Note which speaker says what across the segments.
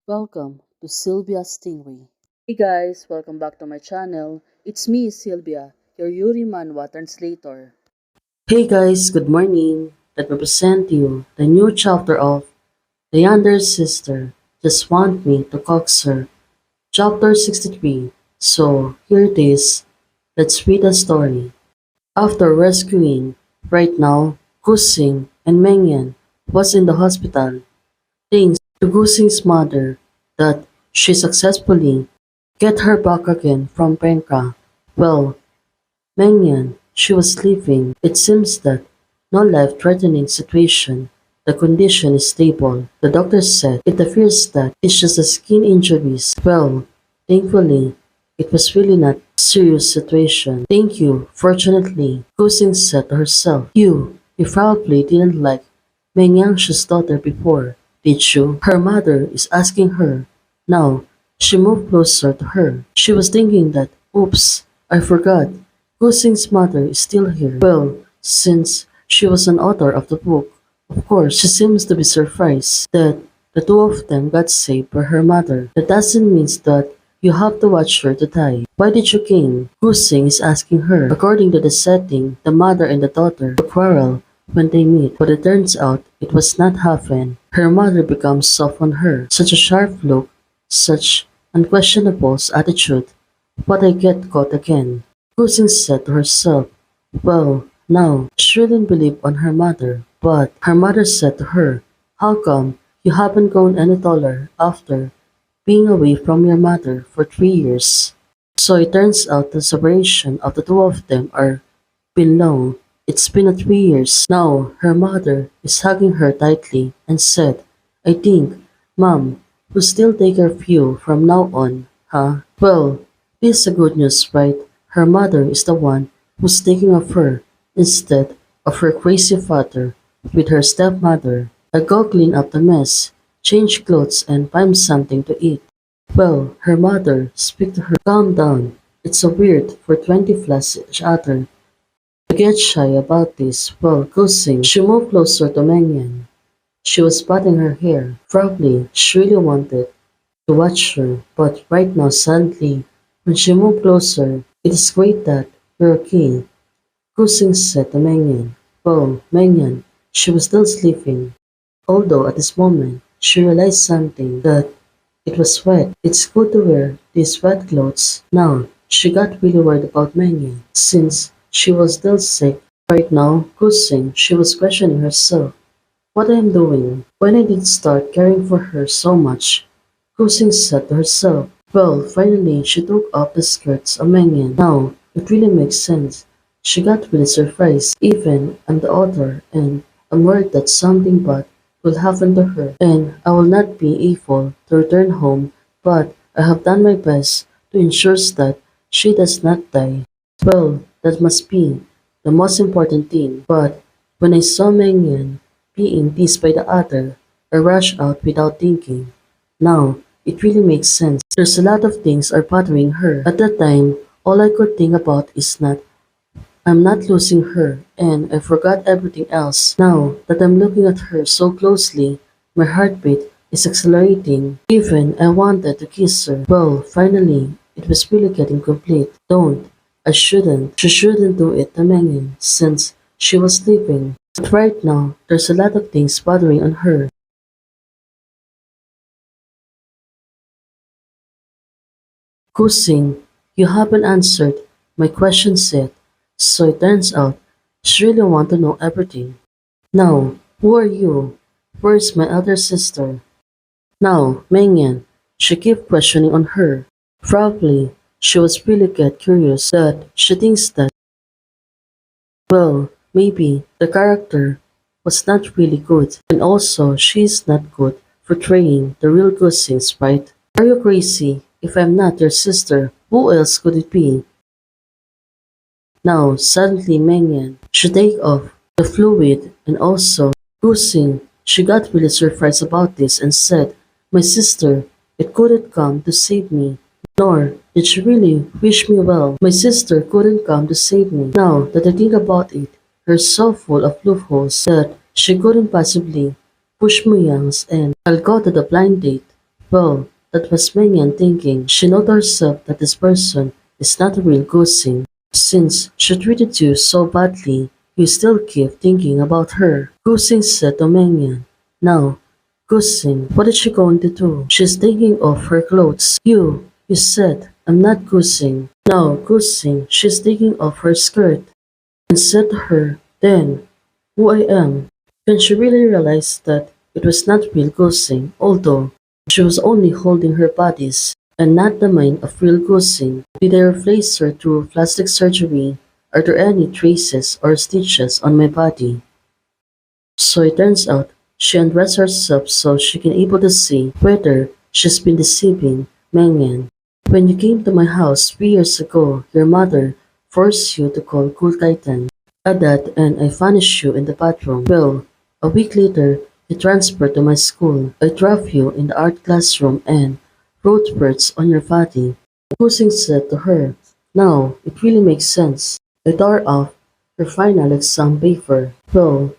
Speaker 1: Welcome to Sylvia's Stingray. Hey guys, welcome back to my channel. It's me, Sylvia, your Yuri Manhwa translator. Hey guys, good morning. Let me present you the new chapter of The Yandere's Sister Just Want Me to Coax Her, chapter 63. So, here it is. Let's read the story. After rescuing, right now, Guxing and Mengnian was in the hospital. Thanks to Guxing's mother that she successfully get her back again from Penka. Well, Mengnian, she was sleeping. It seems that no life-threatening situation. The condition is stable. The doctor said it appears that it's just a skin injuries. Well, thankfully, it was really not serious situation. Thank you. Fortunately, Guxing said to herself, you probably didn't like Mengyang's daughter before, did you? Her mother is asking her. Now, she moved closer to her. She was thinking that, oops, I forgot. Guxing's mother is still here. Well, since she was an author of the book, of course, she seems to be surprised that the two of them got saved by her mother. That doesn't mean that you have to watch her to die. Why did you came? Guxing is asking her. According to the setting, the mother and the daughter quarrel when they meet, but it turns out it was not happen. Her mother becomes soft on her. Such a sharp look, such unquestionable attitude. But I get caught again. Guxing said to herself, well, now, she shouldn't believe on her mother, but her mother said to her, how come you haven't grown any taller after being away from your mother for 3 years? So it turns out the separation of the two of them are been long. It's been 3 years. Now her mother is hugging her tightly and said, I think, Mom, will still take care of you from now on, huh? Well, this is a good news, right? Her mother is the one who's taking of her instead of her crazy father with her stepmother. I go clean up the mess, change clothes and find something to eat. Well, her mother speak to her, calm down. It's so weird for 20 plus each other to get shy about this. Well, Guxing, she moved closer to Mengnian. She was patting her hair. Probably she really wanted to watch her, but right now suddenly, when she moved closer, it is great that you're okay. Guxing said to Mengnian. Well, Mengnian, she was still sleeping. Although at this moment, she realized something, that it was wet. It's good to wear these wet clothes. Now, she got really worried about Mengnian, since she was still sick. Right now, Guxing, she was questioning herself. What I am doing? When I did start caring for her so much, Guxing said to herself. Well, finally, she took off the skirts of Mengnian. Now, it really makes sense. She got really surprised. Even I'm the author, and I'm worried that something bad will happen to her, and I will not be able to return home, but I have done my best to ensure that she does not die. Well, that must be the most important thing, but when I saw Mengnian being teased by the other, I rushed out without thinking. Now, it really makes sense. There's a lot of things are bothering her. At that time, all I could think about is not I'm not losing her, and I forgot everything else. Now that I'm looking at her so closely, my heartbeat is accelerating. Even I wanted to kiss her. Well, finally, it was really getting complete. Don't. I shouldn't. She shouldn't do it to Mengin since she was sleeping. But right now, there's a lot of things bothering on her. Guxing, you haven't answered my questions yet. So it turns out she really want to know everything. Now, who are you? Where's my other sister? Now, Mengnian, she kept questioning on her. Probably, she was really get curious that she thinks that, well, maybe the character was not really good, and also she's not good portraying the real good things, right? Are you crazy? If I'm not your sister, who else could it be? Now, suddenly Mengnian should take off the fluid and also Guxing. She got really surprised about this and said, my sister, it couldn't come to save me. Nor did she really wish me well. My sister couldn't come to save me. Now that I think about it, her so full of loopholes that she couldn't possibly push me youngs and I'll go to the blind date Well, that was Mengnian thinking. She noted herself that this person is not a real Guxing. Since she treated you so badly, you still keep thinking about her. Guxing said to Mengnian. Now, Guxing, what is she going to do? She's thinking of her clothes. You said, I'm not Guxing. Now, Guxing, she's thinking of her skirt. And said to her, then, who I am. Then she really realized that it was not real Guxing, although she was only holding her bodies and not the mind of real Guxing. Did I replace her through plastic surgery? Are there any traces or stitches on my body? So it turns out she undressed herself so she can able to see whether she's been deceiving Mengnian. When you came to my house 3 years ago, your mother forced you to call Kulkaitan. At that and I vanished you in the bathroom. Well, a week later, you transferred to my school. I dropped you in the art classroom and wrote words on your body. Guxing said to her, now, it really makes sense. I tore off her final exam paper. Well,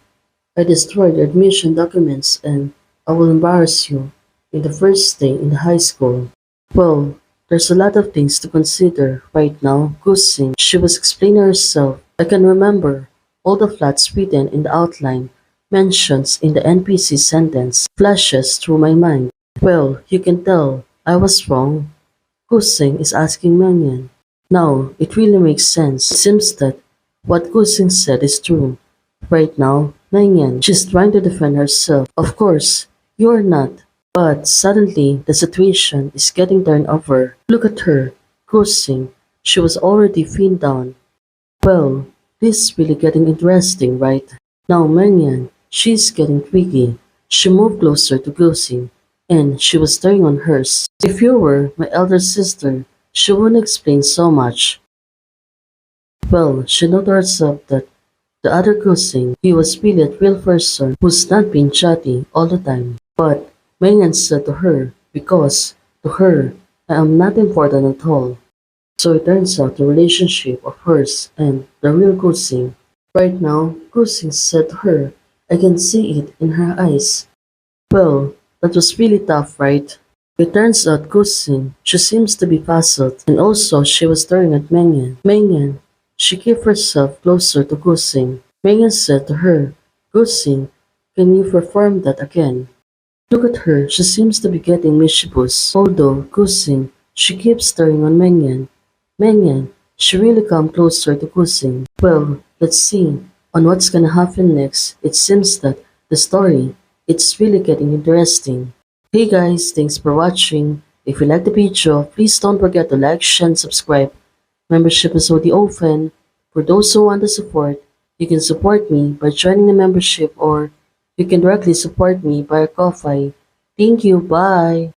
Speaker 1: I destroyed your admission documents and I will embarrass you in the first day in the high school. Well, there's a lot of things to consider right now, Guxing. She was explaining herself. I can remember all the flats written in the outline, mentions in the NPC sentence, flashes through my mind. Well, you can tell I was wrong. Guxing is asking Mengnian. Now, it really makes sense. It seems that what Guxing said is true. Right now, Mengnian, she's trying to defend herself. Of course, you're not. But suddenly, the situation is getting turned over. Look at her, Guxing. She was already pinned down. Well, this is really getting interesting, right? Now Mengnian, she's getting tricky. She moved closer to Guxing, and she was staring on hers. If you were my elder sister, she wouldn't explain so much. Well, she noted herself that the other Guxing, he was really a real person who's not being chatty all the time. But Mangan said to her, because to her, I am not important at all. So it turns out the relationship of hers and the real Guxing. Right now, Guxing said to her, I can see it in her eyes. Well, that was really tough, right? It turns out Guxing, she seems to be puzzled, and also she was staring at Mengnian. Mengnian, she kept herself closer to Guxing. Mengnian said to her, Guxing, can you perform that again? Look at her, she seems to be getting mischievous. Although Guxing, she keeps staring on Mengnian. Mengnian, she really come closer to Guxing. Well, let's see on what's gonna happen next. It seems that the story, it's really getting interesting. Hey guys, thanks for watching. If you like the video, please don't forget to like, share, and subscribe. Membership is already open. For those who want to support, you can support me by joining the membership or you can directly support me via Ko-Fi. Thank you, bye!